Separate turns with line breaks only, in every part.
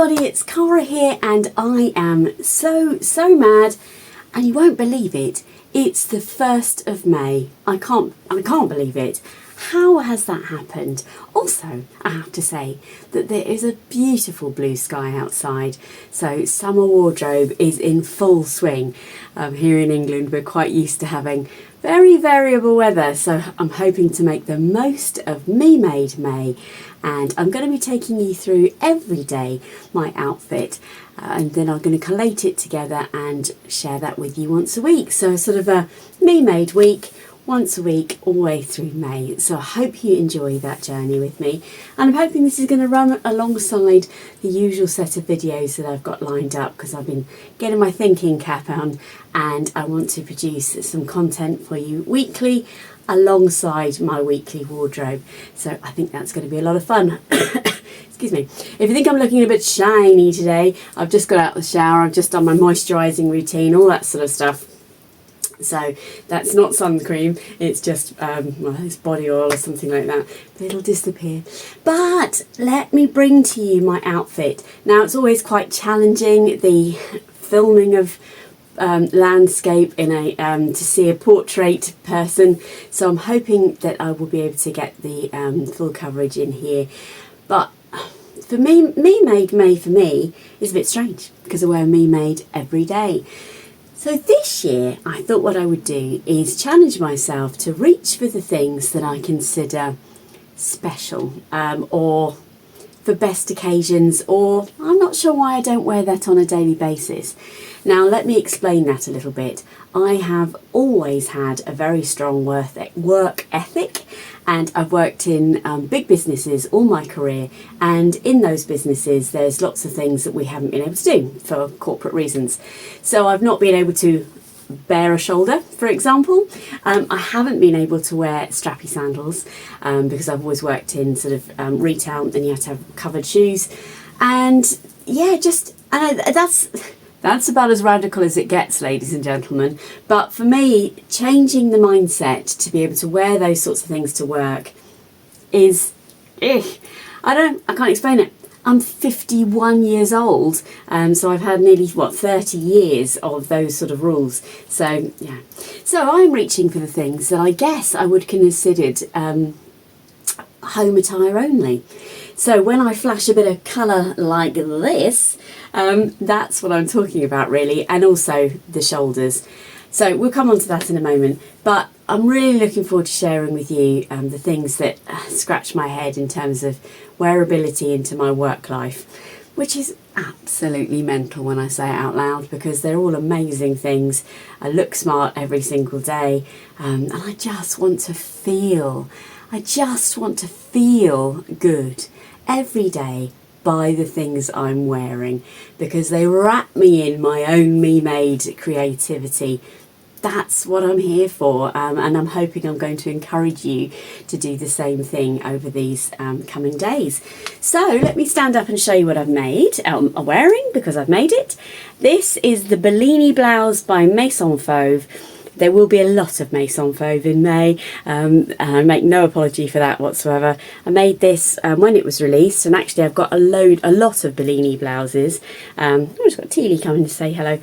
everybody, it's Cara here and I am so mad, and you won't believe it, it's the 1st of May. I can't believe it. How has that happened? Also, I have to say that there is a beautiful blue sky outside, so summer wardrobe is in full swing. Here in England we're quite used to having very variable weather, so I'm hoping to make the most of MEMADE May, and I'm going to be taking you through every day my outfit, and then I'm going to collate it together and share that with you once a week. So sort of a MEMADE week, once a week all the way through May. So I hope you enjoy that journey with me, and I'm hoping this is going to run alongside the usual set of videos that I've got lined up, because I've been getting my thinking cap on and I want to produce some content for you weekly alongside my weekly wardrobe. So I think that's going to be a lot of fun. Excuse me. If you think I'm looking a bit shiny today, I've just got out of the shower, I've just done my moisturising routine, all that sort of stuff. So that's not sun cream, it's just well, it's body oil or something like that, but it'll disappear. But let me bring to you my outfit. Now, it's always quite challenging, the filming of landscape in a to see a portrait person, so I'm hoping that I will be able to get the full coverage in here. But for me, MEMADE May for me is a bit strange, because I wear MEMADE every day. So this year I thought what I would do is challenge myself to reach for the things that I consider special, or for best occasions, or I'm not sure why I don't wear that on a daily basis. Now let me explain that a little bit. I have always had a very strong work ethic, and I've worked in big businesses all my career, and in those businesses there's lots of things that we haven't been able to do for corporate reasons. So I've not been able to bare a shoulder, for example. I haven't been able to wear strappy sandals because I've always worked in sort of retail, and you have to have covered shoes, and yeah, that's about as radical as it gets, ladies and gentlemen. But for me, changing the mindset to be able to wear those sorts of things to work is, I can't explain it. I'm 51 years old, so I've had nearly, 30 years of those sort of rules. So, yeah. So I'm reaching for the things that I guess I would consider home attire only. So when I flash a bit of colour like this, that's what I'm talking about really, and also the shoulders. So we'll come on to that in a moment, but I'm really looking forward to sharing with you the things that scratch my head in terms of wearability into my work life, which is absolutely mental when I say it out loud, because they're all amazing things. I look smart every single day, and I just want to feel good every day by the things I'm wearing, because they wrap me in my own MEMADE creativity. That's what I'm here for, and I'm hoping I'm going to encourage you to do the same thing over these coming days. So let me stand up and show you what I've made, I'm wearing, because I've made it. This is the Bellini blouse by Maison Fauve. There will be a lot of Maison Fauve in May, and I make no apology for that whatsoever. I made this when it was released, and actually I've got a lot of Bellini blouses. I've just got Teely coming to say hello.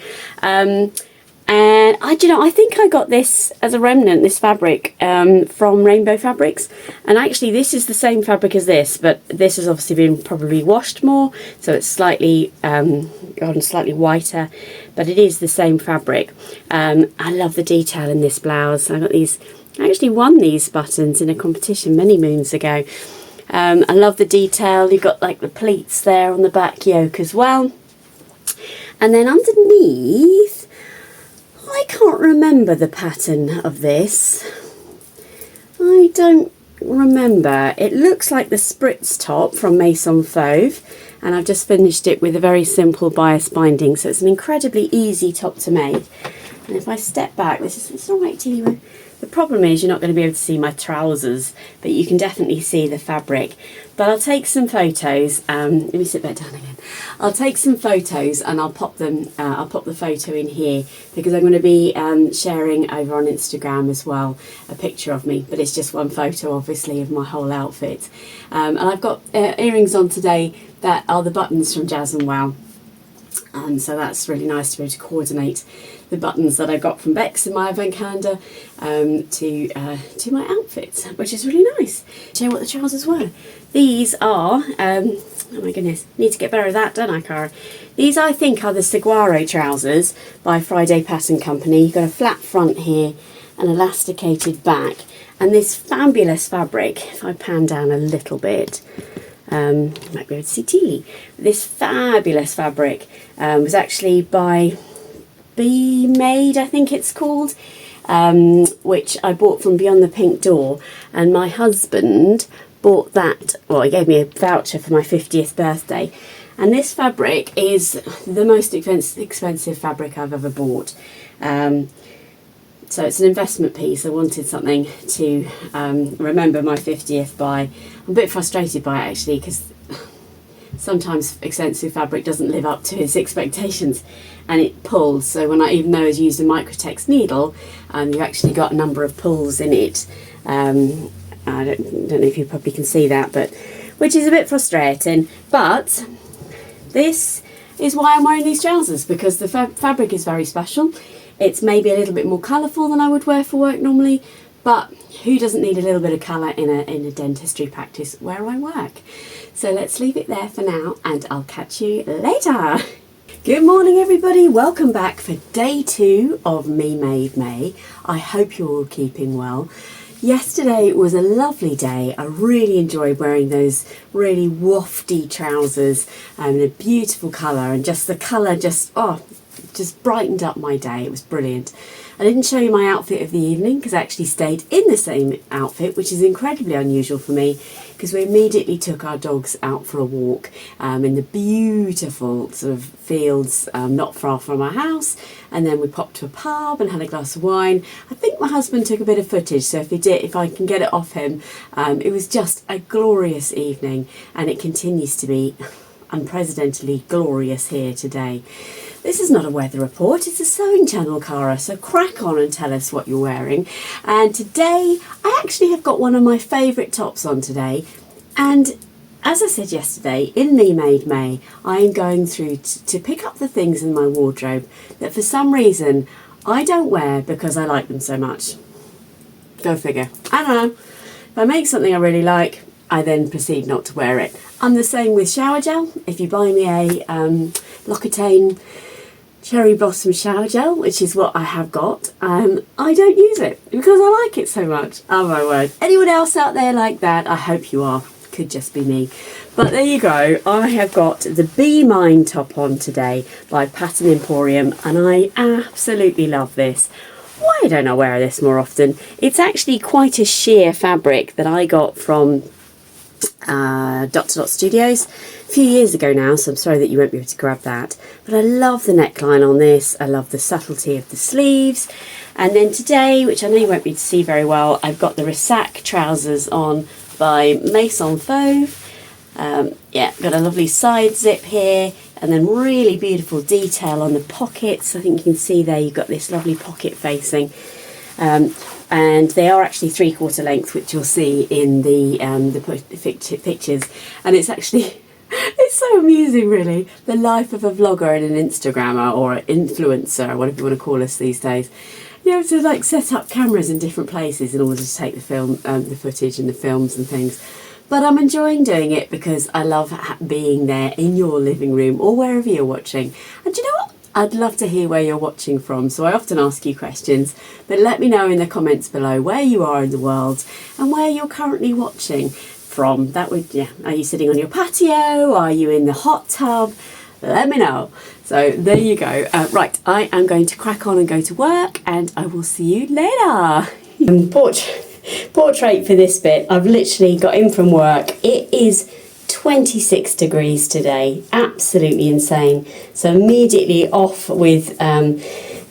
And I think I got this as a remnant, this fabric, from Rainbow Fabrics. And actually this is the same fabric as this, but this has obviously been probably washed more, so it's slightly gotten slightly whiter, but it is the same fabric. I love the detail in this blouse. I actually won these buttons in a competition many moons ago. I love the detail. You've got like the pleats there on the back yoke as well. And then underneath, I can't remember the pattern of this. I don't remember. It looks like the Spritz top from Maison Fauve, and I've just finished it with a very simple bias binding, so it's an incredibly easy top to make. And if I step back, it's all right, Tilly. The problem is you're not going to be able to see my trousers, but you can definitely see the fabric. But I'll take some photos. Let me sit back down again. I'll take some photos and I'll pop them. I'll pop the photo in here because I'm going to be sharing over on Instagram as well a picture of me. But it's just one photo, obviously, of my whole outfit. And I've got earrings on today that are the buttons from Jazz and Wow. So that's really nice to be able to coordinate the buttons that I got from Bex in my advent calendar to my outfit, which is really nice. Show you what the trousers were. These are, oh my goodness, need to get better at that, don't I, Cara? These I think are the Saguaro Trousers by Friday Pattern Company. You've got a flat front here, an elasticated back, and this fabulous fabric, if I pan down a little bit, you might be able to see Teely. This fabulous fabric was actually by MEMADE, I think it's called, which I bought from Beyond the Pink Door, and my husband bought that, well, he gave me a voucher for my 50th birthday, and this fabric is the most expensive fabric I've ever bought. So it's an investment piece. I wanted something to remember my 50th by. I'm a bit frustrated by it actually, because sometimes expensive fabric doesn't live up to its expectations and it pulls. So when even though it's used a microtex needle, you've actually got a number of pulls in it. I don't know if you probably can see that, but which is a bit frustrating. But this is why I'm wearing these trousers, because the fabric is very special. It's maybe a little bit more colourful than I would wear for work normally, but who doesn't need a little bit of colour in a dentistry practice where I work? So let's leave it there for now, and I'll catch you later. Good morning, everybody. Welcome back for day 2 of MEMADE May. I hope you're all keeping well. Yesterday was a lovely day. I really enjoyed wearing those really wafty trousers and a beautiful colour, and just the colour just brightened up my day. It was brilliant. I didn't show you my outfit of the evening because I actually stayed in the same outfit, which is incredibly unusual for me, because we immediately took our dogs out for a walk in the beautiful sort of fields not far from our house, and then we popped to a pub and had a glass of wine. I think my husband took a bit of footage, so if I can get it off him, it was just a glorious evening, and it continues to be unprecedentedly glorious here today. This is not a weather report, it's a sewing channel, Cara, so crack on and tell us what you're wearing. And today, I actually have got one of my favourite tops on today, and as I said yesterday, in MEMADE May, I am going through to pick up the things in my wardrobe that for some reason I don't wear because I like them so much. Go figure. I don't know. If I make something I really like, I then proceed not to wear it. I'm the same with shower gel. If you buy me a L'Occitane Cherry Blossom shower gel, which is what I have got, I don't use it because I like it so much. Oh my word. Anyone else out there like that? I hope you are. Could just be me. But there you go. I have got the Be Mine top on today by Pattern Emporium, and I absolutely love this. Why don't I wear this more often? It's actually quite a sheer fabric that I got from Dot Studios a few years ago now, so I'm sorry that you won't be able to grab that, but I love the neckline on this. I love the subtlety of the sleeves. And then today, which I know you won't be able to see very well, I've got the Recif Trousers on by Maison Fauve. Yeah, got a lovely side zip here, and then really beautiful detail on the pockets. I think you can see there you've got this lovely pocket facing. And they are actually 3/4 length, which you'll see in the pictures. And it's actually, it's so amusing really, the life of a vlogger and an Instagrammer or an influencer, whatever you want to call us these days. You have to like set up cameras in different places in order to take the footage and the films and things. But I'm enjoying doing it because I love being there in your living room or wherever you're watching. And do you know what? I'd love to hear where you're watching from, so I often ask you questions, but let me know in the comments below where you are in the world and where you're currently watching from. That would, yeah, are you sitting on your patio? Are you in the hot tub? Let me know. So there you go. Right, I am going to crack on and go to work, and I will see you later. Portrait for this bit. I've literally got in from work. It is 26 degrees today, absolutely insane. So immediately off with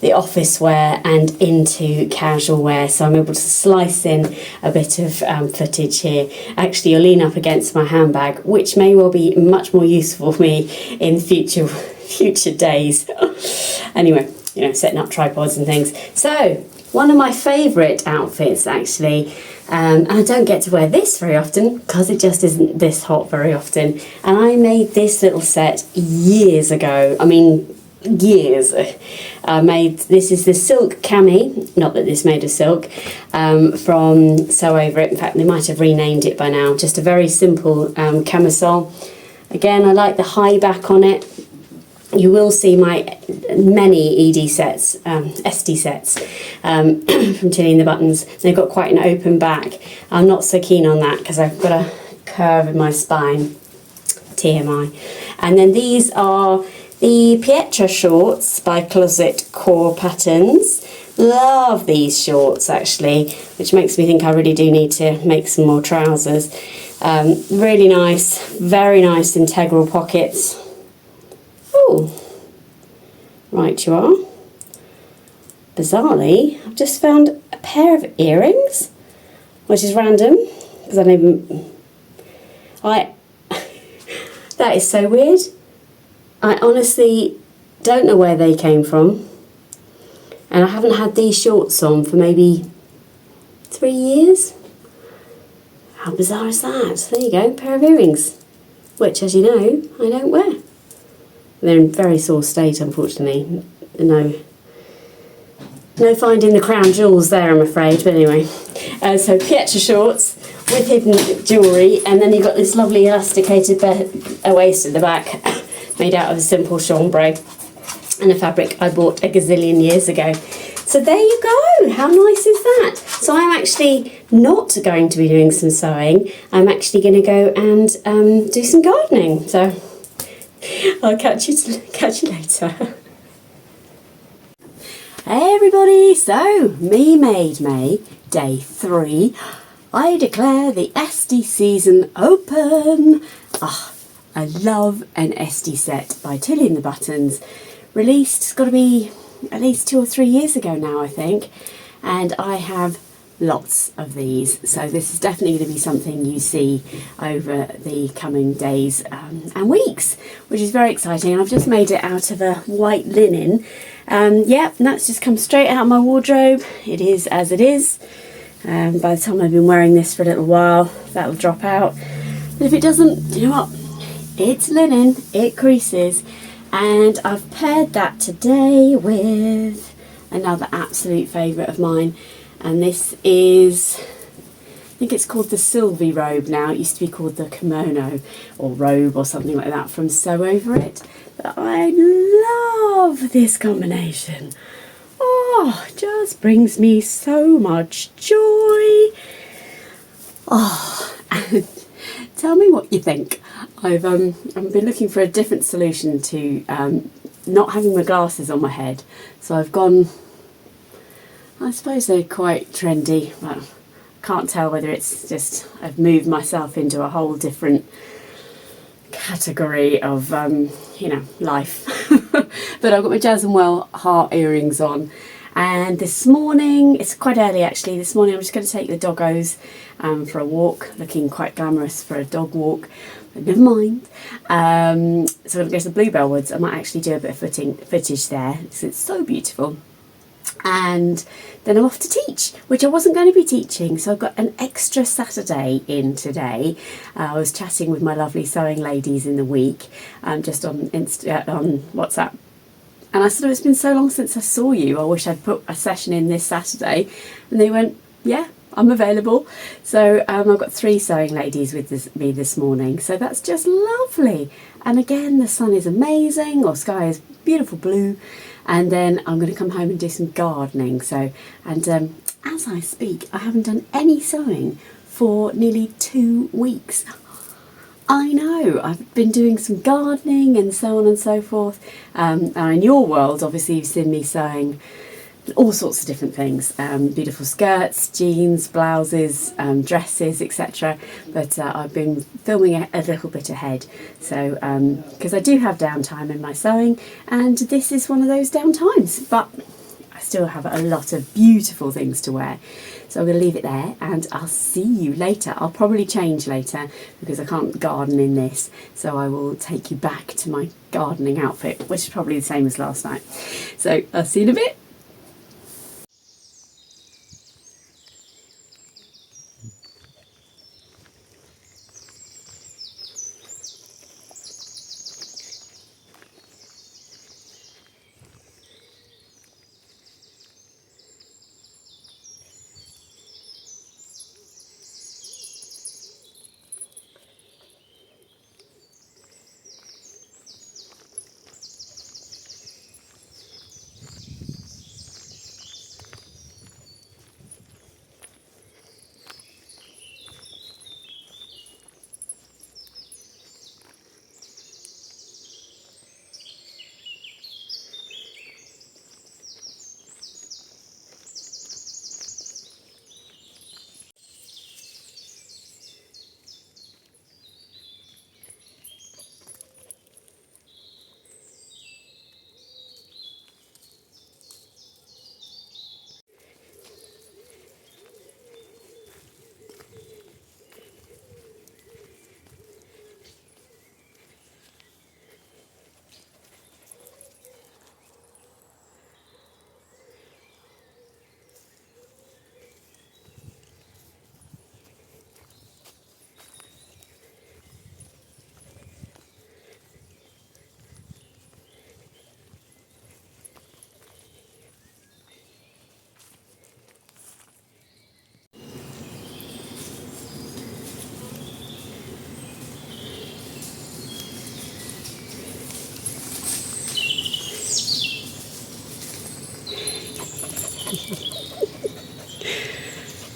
the office wear and into casual wear, so I'm able to slice in a bit of footage here. Actually, you'll lean up against my handbag, which may well be much more useful for me in future days. Anyway, you know, setting up tripods and things. So, one of my favourite outfits, actually, and I don't get to wear this very often because it just isn't this hot very often. And I made this little set years ago. I mean, years. This is the silk cami, not that this made of silk, from Sew Over It. In fact, they might have renamed it by now. Just a very simple camisole. Again, I like the high back on it. You will see my many ED sets, Esti sets, from Tilly and the Buttons. They've got quite an open back. I'm not so keen on that because I've got a curve in my spine, TMI. And then these are the Pietra shorts by Closet Core Patterns. Love these shorts, actually, which makes me think I really do need to make some more trousers. Really nice, very nice integral pockets. Oh, right you are. Bizarrely, I've just found a pair of earrings, which is random, because I don't even... that is so weird. I honestly don't know where they came from, and I haven't had these shorts on for maybe 3 years. How bizarre is that? There you go, a pair of earrings, which, as you know, I don't wear. They're in very sore state, unfortunately. No finding the crown jewels there, I'm afraid. But anyway, so Pietra shorts with hidden jewellery, and then you've got this lovely elasticated waist at the back, made out of a simple chambray and a fabric I bought a gazillion years ago. So there you go. How nice is that? So I'm actually not going to be doing some sewing. I'm actually going to go and do some gardening. So I'll catch you later. Hey everybody, so MEMADE May, day 3. I declare the Esti season open. I love an Esti set by Tilly and the Buttons. Released, it's got to be at least 2 or 3 years ago now, I think. And I have lots of these, so this is definitely going to be something you see over the coming days and weeks, which is very exciting. And I've just made it out of a white linen. Yeah, and that's just come straight out of my wardrobe. It is as it is. By the time I've been wearing this for a little while, that'll drop out. But if it doesn't, you know what? It's linen, it creases. And I've paired that today with another absolute favourite of mine. And this is, I think it's called the Silvia Robe now. It used to be called the kimono or robe or something like that from Sew Over It. But I love this combination. Oh, it just brings me so much joy. Oh, and tell me what you think. I've been looking for a different solution to not having my glasses on my head. So I've gone, I suppose they're quite trendy, but I can't tell whether it's just I've moved myself into a whole different category of, you know, life. But I've got my Jazz and Well heart earrings on. And this morning, it's quite early actually, this morning I'm just going to take the doggos for a walk, looking quite glamorous for a dog walk, but never mind. So I'm going to go to the Bluebell Woods. I might actually do a bit of footage there because it's so beautiful. And then I'm off to teach, which I wasn't going to be teaching, so I've got an extra Saturday in today. I was chatting with my lovely sewing ladies in the week, just on WhatsApp. And I said, it's been so long since I saw you, I wish I'd put a session in this Saturday. And they went, yeah, I'm available. So I've got 3 sewing ladies with me this morning. So that's just lovely. And again, the sun is amazing, or sky is beautiful blue. And then I'm going to come home and do some gardening. So, and as I speak, I haven't done any sewing for nearly 2 weeks. I know, I've been doing some gardening and so on and so forth. And in your world, obviously, you've seen me sewing all sorts of different things. Beautiful skirts, jeans, blouses, dresses, etc. But I've been filming a little bit ahead. So, because I do have downtime in my sewing, and this is one of those downtimes. But I still have a lot of beautiful things to wear. So I'm going to leave it there and I'll see you later. I'll probably change later because I can't garden in this. So I will take you back to my gardening outfit, which is probably the same as last night. So I'll see you in a bit.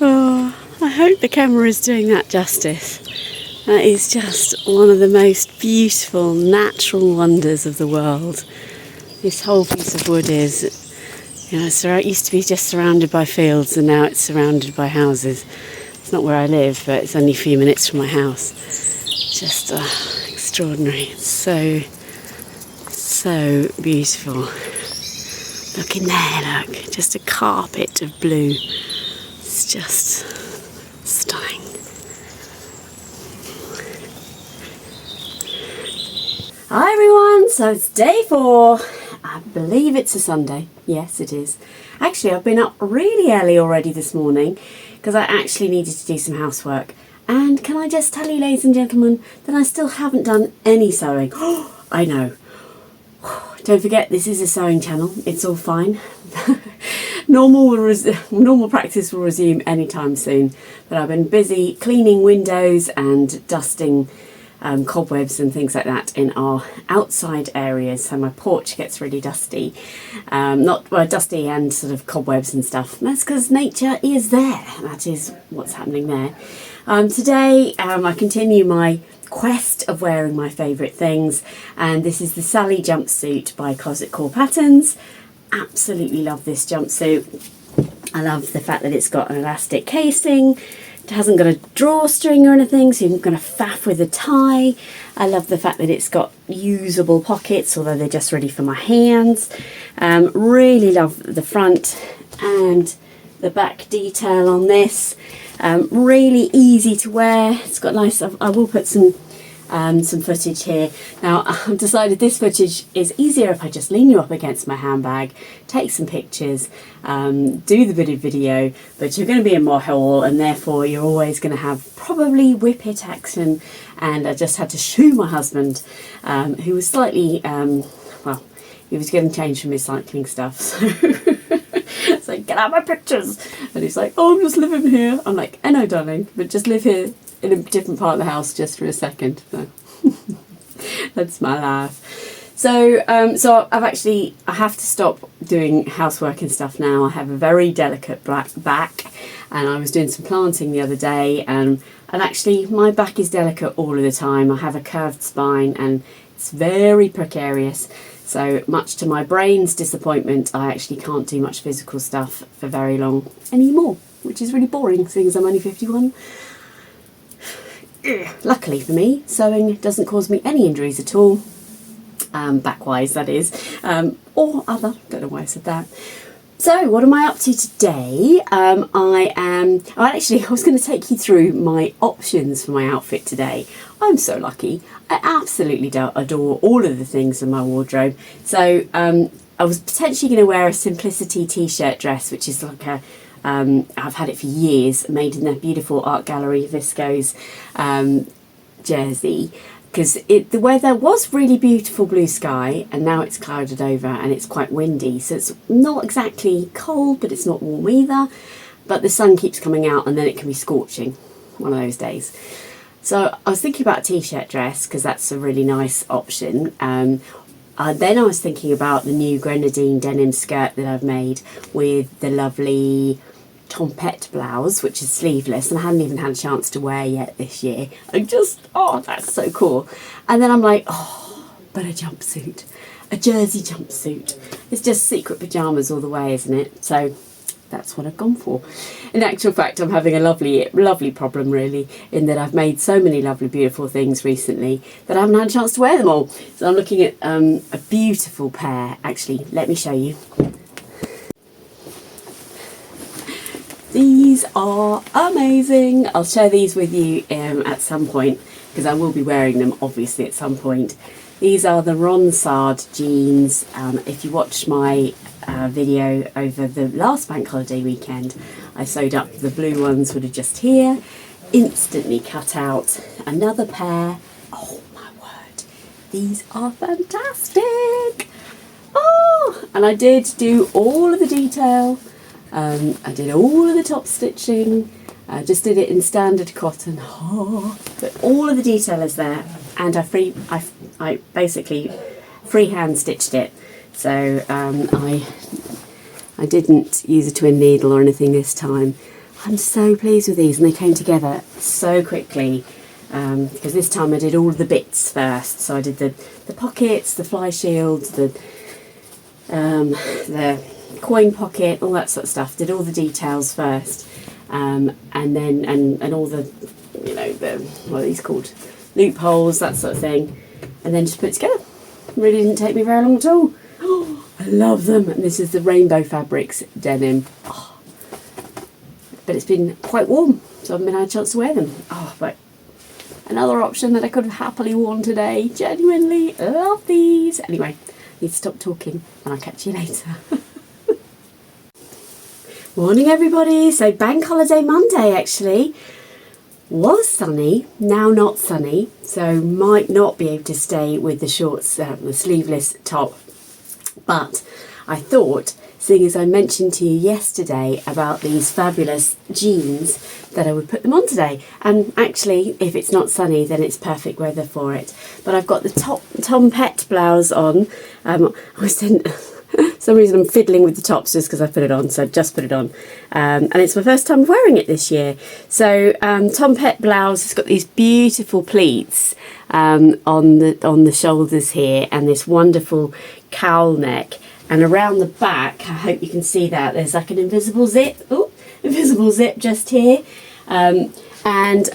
Oh, I hope the camera is doing that justice. That is just one of the most beautiful natural wonders of the world. This whole piece of wood is, it used to be just surrounded by fields and now it's surrounded by houses. It's not where I live, but it's only a few minutes from my house. Just extraordinary. It's so beautiful. Look in there, look, just a carpet of blue. It's just stunning. Hi everyone, so it's day 4. I believe it's a Sunday. Yes, it is. Actually, I've been up really early already this morning because I actually needed to do some housework. And can I just tell you, ladies and gentlemen, that I still haven't done any sewing. I know. Don't forget, this is a sewing channel. It's all fine. Normal practice will resume anytime soon. But I've been busy cleaning windows and dusting cobwebs and things like that in our outside areas, so my porch gets really dusty. Dusty and sort of cobwebs and stuff. And that's because nature is there. That is what's happening there. Today I continue my quest of wearing my favourite things, and this is the Salle Jumpsuit by Closet Core Patterns. Absolutely love this jumpsuit. I love the fact that it's got an elastic casing. It hasn't got a drawstring or anything, so you're not going to faff with a tie. I love the fact that it's got usable pockets, although they're just ready for my hands. Really love the front and the back detail on this. Really easy to wear. It's got nice. I will put some footage here. Now I've decided this footage is easier if I just lean you up against my handbag, take some pictures, do the bit of video, but you're going to be in my haul and therefore you're always going to have probably whippet action. And I just had to shoo my husband, who was slightly, he was getting changed from his cycling stuff, so it's like, get out my pictures. And he's like, oh, I'm just living here. I'm like, I know, darling, but just live here in a different part of the house just for a second. So that's my life. So I have to stop doing housework and stuff now. I have a very delicate black back, and I was doing some planting the other day, and actually my back is delicate all of the time. I have a curved spine and it's very precarious. So much to my brain's disappointment, I actually can't do much physical stuff for very long anymore, which is really boring, seeing as I'm only 51. Luckily for me, sewing doesn't cause me any injuries at all, back-wise that is, or other, don't know why I said that. So what am I up to today? I was going to take you through my options for my outfit today. I'm so lucky. I absolutely adore all of the things in my wardrobe. So I was potentially going to wear a Simplicity t-shirt dress, which is like a, I've had it for years, made in a beautiful art gallery viscose jersey. Because the weather was really beautiful blue sky, and now it's clouded over and it's quite windy, so it's not exactly cold, but it's not warm either, but the sun keeps coming out and then it can be scorching one of those days. So I was thinking about a t-shirt dress because that's a really nice option. Then I was thinking about the new grenadine denim skirt that I've made with the lovely Tempete Blouse, which is sleeveless, and I hadn't even had a chance to wear yet this year. Oh, that's so cool. And then I'm like, oh, but a jumpsuit, a jersey jumpsuit. It's just secret pyjamas all the way, isn't it? So that's what I've gone for. In actual fact, I'm having a lovely problem, really, in that I've made so many lovely, beautiful things recently that I haven't had a chance to wear them all. So I'm looking at a beautiful pair. Actually, let me show you. These are amazing. I'll share these with you at some point because I will be wearing them obviously at some point. These are the Ronsard Jeans. If you watched my video over the last bank holiday weekend, I sewed up the blue ones that are just here. Instantly cut out another pair. Oh my word, these are fantastic. Oh, and I did do all of the detail. I did all of the top stitching, just did it in standard cotton, but all of the detail is there, and I basically freehand stitched it, so I didn't use a twin needle or anything this time. I'm so pleased with these, and they came together so quickly, because this time I did all of the bits first, so I did the pockets, the fly shields, the coin pocket, all that sort of stuff. Did all the details first, and then and all the, you know, the, what are these called, loopholes, that sort of thing, and then just put it together. Really didn't take me very long at all. Oh, I love them. And this is the Rainbow Fabrics denim. Oh, but it's been quite warm, so I haven't had a chance to wear them. Oh, but another option that I could have happily worn today. Genuinely love these. Anyway, I need to stop talking and I'll catch you later. Morning everybody. So bank holiday Monday actually was sunny, now not sunny, so might not be able to stay with the shorts, the sleeveless top, but I thought, seeing as I mentioned to you yesterday about these fabulous jeans, that I would put them on today. And actually, if it's not sunny, then it's perfect weather for it. But I've got the Tempete Blouse on. For some reason I'm fiddling with the tops just because I put it on, so I just put it on, and it's my first time wearing it this year. So Tempete Blouse has got these beautiful pleats on the shoulders here, and this wonderful cowl neck, and around the back, I hope you can see that, there's like an invisible zip, just here, and and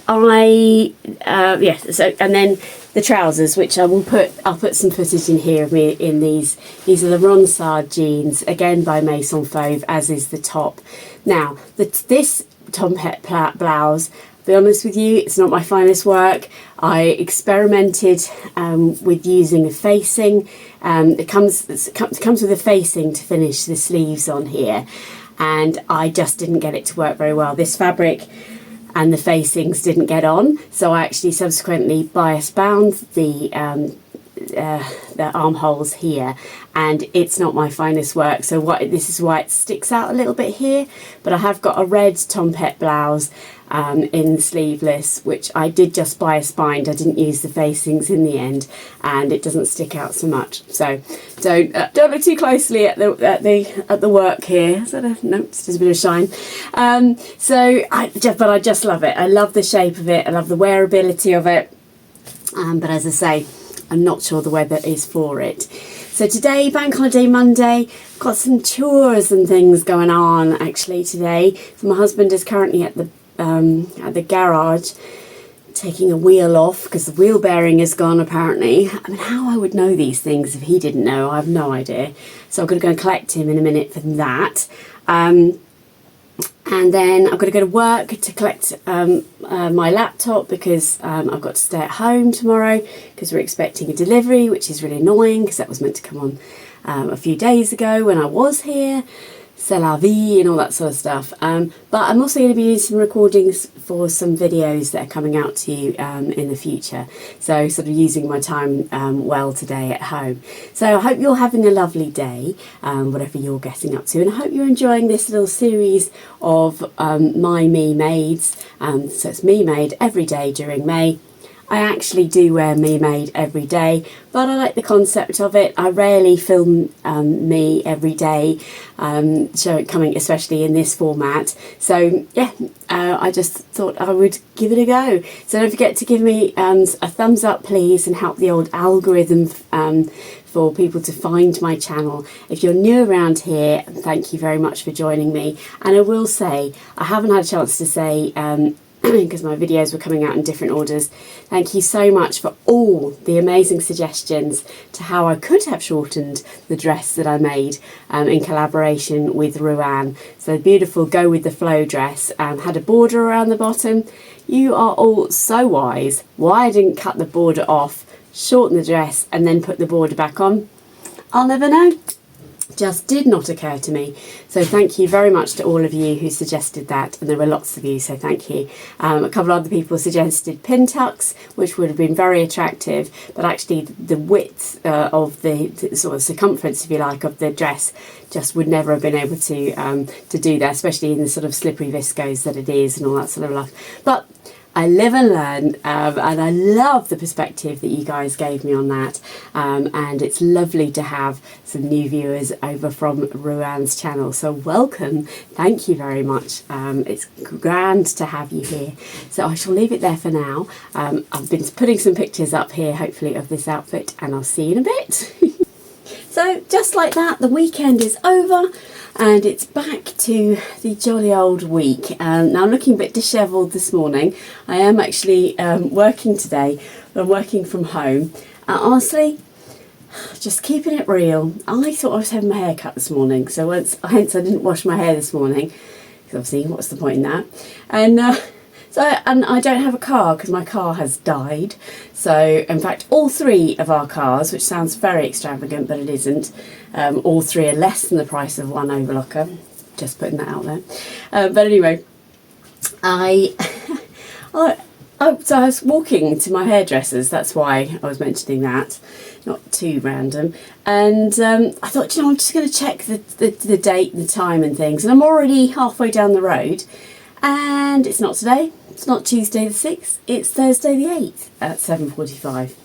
then the trousers, which I'll put some footage in here of me in these. These are the Ronsard Jeans, again by Maison Fauve, as is the top. Now, this Tempete Blouse, to be honest with you, it's not my finest work. I experimented with using a facing. It comes with a facing to finish the sleeves on here, and I just didn't get it to work very well. This fabric and the facings didn't get on, so I actually subsequently bias bound the armholes here, and it's not my finest work. So this is why it sticks out a little bit here. But I have got a red Tempete blouse in sleeveless, which I did just bias bind. I didn't use the facings in the end, and it doesn't stick out so much. So don't look too closely at the work here. No, it's just a bit of shine. But I just love it. I love the shape of it. I love the wearability of it. But as I say, I'm not sure the weather is for it. So today, Bank Holiday Monday, got some chores and things going on actually today. So my husband is currently at the garage taking a wheel off because the wheel bearing is gone apparently. I mean, how I would know these things if he didn't know, I have no idea. So I'm going to go and collect him in a minute for that. And then I've got to go to work to collect my laptop because I've got to stay at home tomorrow because we're expecting a delivery, which is really annoying because that was meant to come on a few days ago when I was here. C'est la vie and all that sort of stuff. But I'm also going to be doing some recordings for some videos that are coming out to you in the future. So sort of using my time well today at home. So I hope you're having a lovely day, whatever you're getting up to. And I hope you're enjoying this little series of my MEMADEs. So it's MEMADE every day during May. I actually do wear MEMADE every day, but I like the concept of it. I rarely film me every day, show it coming, especially in this format. So yeah, I just thought I would give it a go. So don't forget to give me a thumbs up, please, and help the old algorithm for people to find my channel. If you're new around here, thank you very much for joining me. And I will say, I haven't had a chance to say, because my videos were coming out in different orders. Thank you so much for all the amazing suggestions to how I could have shortened the dress that I made in collaboration with Ruan. So the beautiful Go With The Flow dress had a border around the bottom. You are all so wise. Why I didn't cut the border off, shorten the dress and then put the border back on, I'll never know. Just did not occur to me. So thank you very much to all of you who suggested that, and there were lots of you, so thank you. A couple of other people suggested pin tucks, which would have been very attractive, but actually the width of the sort of circumference, if you like, of the dress just would never have been able to do that, especially in the sort of slippery viscose that it is and all that sort of stuff. But I live and learn, and I love the perspective that you guys gave me on that, and it's lovely to have some new viewers over from Ruan's channel, so welcome, thank you very much. It's grand to have you here. So I shall leave it there for now. I've been putting some pictures up here hopefully of this outfit, and I'll see you in a bit. So just like that, the weekend is over and it's back to the jolly old week. Now I'm looking a bit dishevelled this morning. I am actually working today. I'm working from home. Honestly, just keeping it real. I thought I was having my hair cut this morning, so hence I didn't wash my hair this morning. Because obviously, what's the point in that? And I don't have a car because my car has died. So in fact, all three of our cars, which sounds very extravagant, but it isn't, all three are less than the price of one overlocker. Just putting that out there. But anyway, so I was walking to my hairdresser's. That's why I was mentioning that. Not too random. And I thought, you know, I'm just going to check the date and the time and things. And I'm already halfway down the road. And it's not today. It's not Tuesday the 6th. It's Thursday the 8th at 7:45.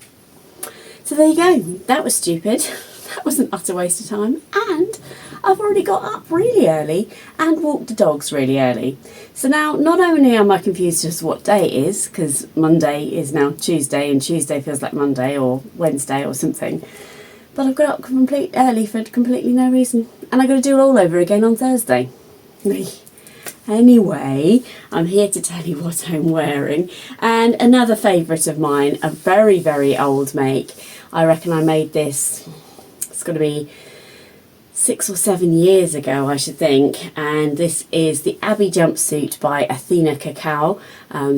So there you go. That was stupid. That was an utter waste of time. And I've already got up really early and walked the dogs really early. So now not only am I confused as to what day it is, because Monday is now Tuesday and Tuesday feels like Monday or Wednesday or something, but I've got up completely early for completely no reason. And I've got to do it all over again on Thursday. Anyway, I'm here to tell you what I'm wearing, and another favourite of mine, a very, very old make. I reckon I made this, it's got to be 6 or 7 years ago, I should think, and this is the Abi Jumpsuit by Athena Cacao.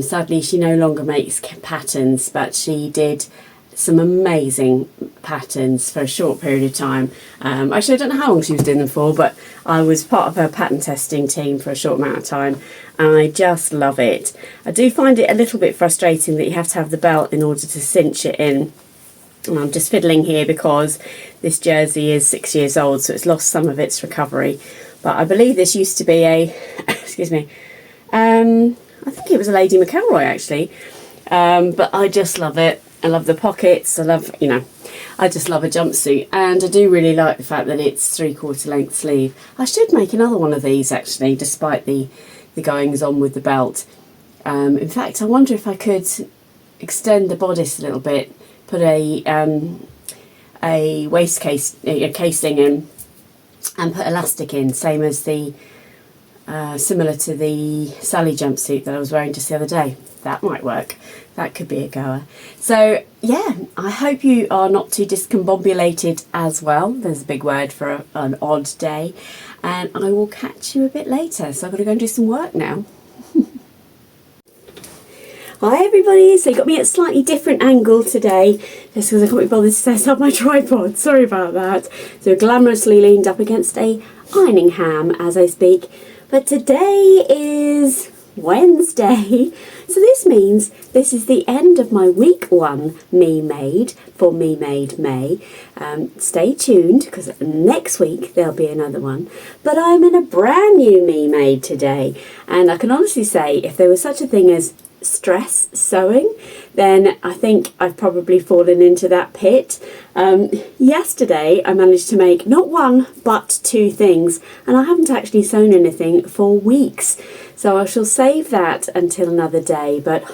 Sadly, she no longer makes patterns, but she did some amazing patterns for a short period of time. Actually, I don't know how long she was doing them for, but I was part of her pattern testing team for a short amount of time, and I just love it. I do find it a little bit frustrating that you have to have the belt in order to cinch it in. And I'm just fiddling here because this jersey is 6 years old, so it's lost some of its recovery. But I believe this used to be a, excuse me, I think it was a Lady McElroy actually, but I just love it. I love the pockets, I love, you know, I just love a jumpsuit, and I do really like the fact that it's 3/4 length sleeve. I should make another one of these actually, despite the goings on with the belt. In fact, I wonder if I could extend the bodice a little bit, put a waist casing in and put elastic in, same as the similar to the Salle jumpsuit that I was wearing just the other day. That might work. That could be a goer. So yeah, I hope you are not too discombobulated as well. There's a big word for an odd day. And I will catch you a bit later. So I've got to go and do some work now. Hi everybody, so you got me at a slightly different angle today just because I can't be bothered to set up my tripod, sorry about that. So glamorously leaned up against a ironing ham as I speak, but today is Wednesday, so this means this is the end of my week 1 MEMADE for MEMADE May. Stay tuned because next week there'll be another one, but I'm in a brand new MEMADE today, and I can honestly say if there was such a thing as stress sewing, then I think I've probably fallen into that pit. Yesterday I managed to make not 1 but 2 things, and I haven't actually sewn anything for weeks, so I shall save that until another day. But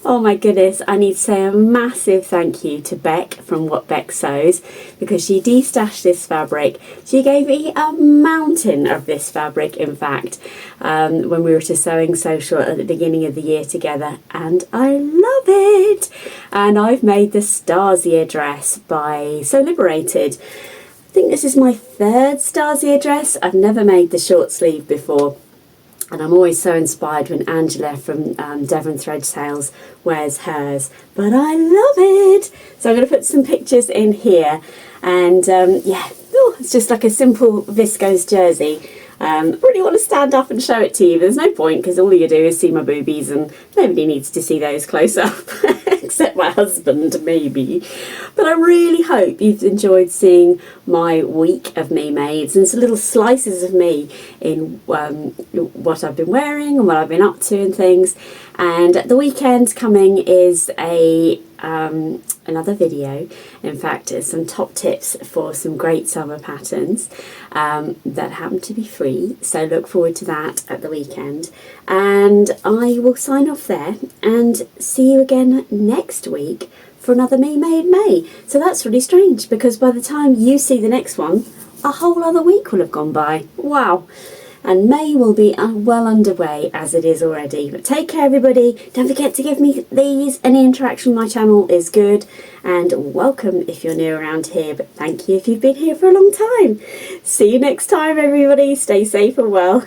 oh my goodness, I need to say a massive thank you to Beck from What Beck Sews, because she destashed this fabric. She gave me a mountain of this fabric, in fact, when we were at a sewing social at the beginning of the year together, and I love it. And I've made the Stasia dress by Sew Liberated. I think this is my 3rd Stasia dress. I've never made the short sleeve before. And I'm always so inspired when Angela from Devon Thread Sales wears hers. But I love it! So I'm going to put some pictures in here. And yeah, it's just like a simple viscose jersey. I really want to stand up and show it to you, but there's no point because all you do is see my boobies and nobody needs to see those close up. Except my husband, maybe. But I really hope you've enjoyed seeing my week of MEMADEs and some little slices of me in what I've been wearing and what I've been up to and things. And the weekend coming is another video. In fact, it's some top tips for some great summer patterns that happen to be free. So look forward to that at the weekend. And I will sign off there and see you again next week for another MEMADE May. So that's really strange because by the time you see the next one, a whole other week will have gone by. Wow. And May will be well underway as it is already. But take care everybody. Don't forget to give me these. Any interaction on my channel is good. And welcome if you're new around here. But thank you if you've been here for a long time. See you next time everybody. Stay safe and well.